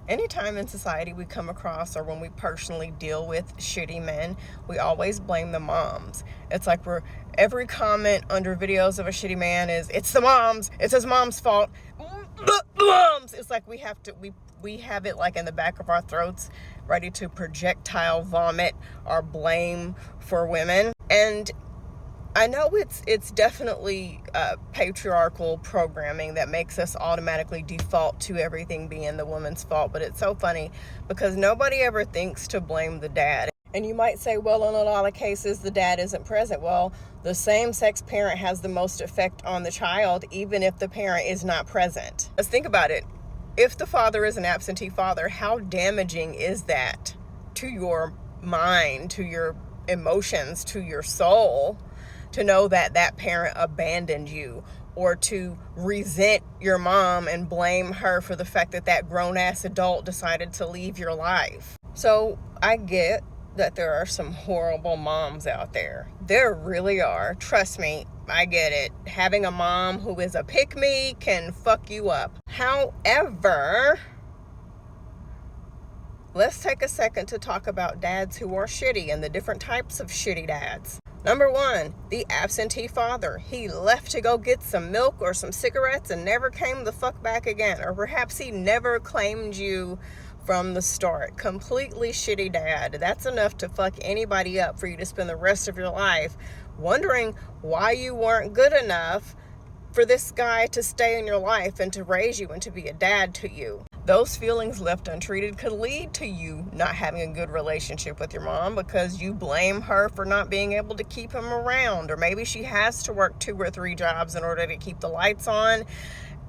Anytime in society we come across, or when we personally deal with shitty men, we always blame the moms. It's like every comment under videos of a shitty man is, it's the moms, it's his mom's fault. Moms. It's like we have it like in the back of our throats, ready to projectile vomit our blame for women. And I know it's definitely patriarchal programming that makes us automatically default to everything being the woman's fault. But it's so funny because nobody ever thinks to blame the dad. And you might say, well, in a lot of cases, the dad isn't present. Well, the same-sex parent has the most effect on the child, even if the parent is not present. Let's think about it. If the father is an absentee father, how damaging is that to your mind, to your emotions, to your soul, to know that that parent abandoned you, or to resent your mom and blame her for the fact that that grown-ass adult decided to leave your life. So I get that there are some horrible moms out there. There really are. Trust me, I get it. Having a mom who is a pick-me can fuck you up. However, let's take a second to talk about dads who are shitty and the different types of shitty dads. Number one, the absentee father. He left to go get some milk or some cigarettes and never came the fuck back again. Or perhaps he never claimed you from the start. Completely shitty dad. That's enough to fuck anybody up for you to spend the rest of your life wondering why you weren't good enough for this guy to stay in your life and to raise you and to be a dad to you. Those feelings left untreated could lead to you not having a good relationship with your mom because you blame her for not being able to keep him around. Or maybe she has to work 2 or 3 jobs in order to keep the lights on,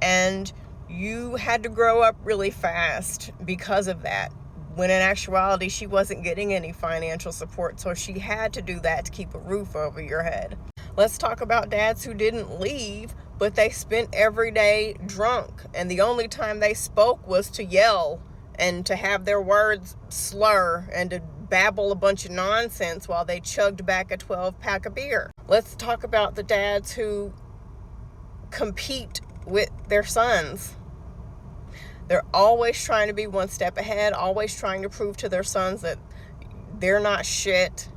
and you had to grow up really fast because of that, when in actuality she wasn't getting any financial support, so she had to do that to keep a roof over your head. Let's talk about dads who didn't leave, but they spent every day drunk, and the only time they spoke was to yell and to have their words slur and to babble a bunch of nonsense while they chugged back a 12-pack of beer. Let's talk about the dads who compete with their sons. They're always trying to be one step ahead, always trying to prove to their sons that they're not shit.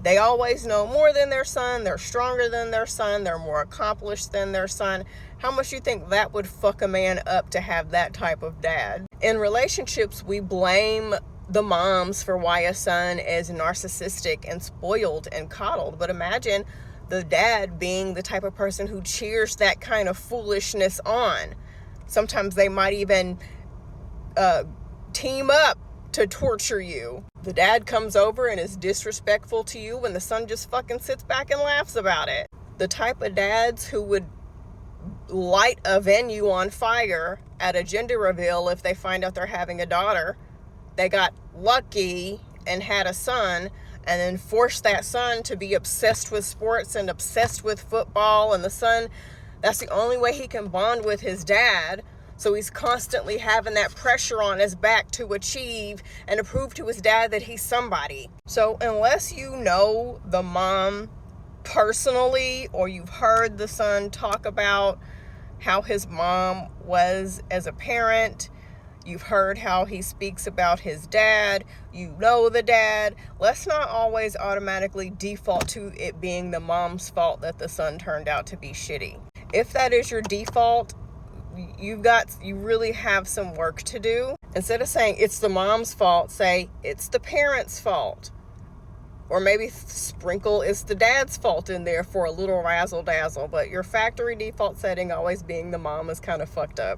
They always know more than their son. They're stronger than their son. They're more accomplished than their son. How much do you think that would fuck a man up to have that type of dad? In relationships, we blame the moms for why a son is narcissistic and spoiled and coddled. But imagine the dad being the type of person who cheers that kind of foolishness on. Sometimes they might even team up to torture you. The dad comes over and is disrespectful to you when the son just fucking sits back and laughs about it. The type of dads who would light a venue on fire at a gender reveal if they find out they're having a daughter. They got lucky and had a son, and then forced that son to be obsessed with sports and obsessed with football, and the son, that's the only way he can bond with his dad. So he's constantly having that pressure on his back to achieve and to prove to his dad that he's somebody. So unless you know the mom personally, or you've heard the son talk about how his mom was as a parent, you've heard how he speaks about his dad, you know the dad, let's not always automatically default to it being the mom's fault that the son turned out to be shitty. If that is your default, you really have some work to do. Instead of saying it's the mom's fault, say it's the parent's fault. Or maybe sprinkle it's the dad's fault in there for a little razzle dazzle. But your factory default setting always being the mom is kind of fucked up.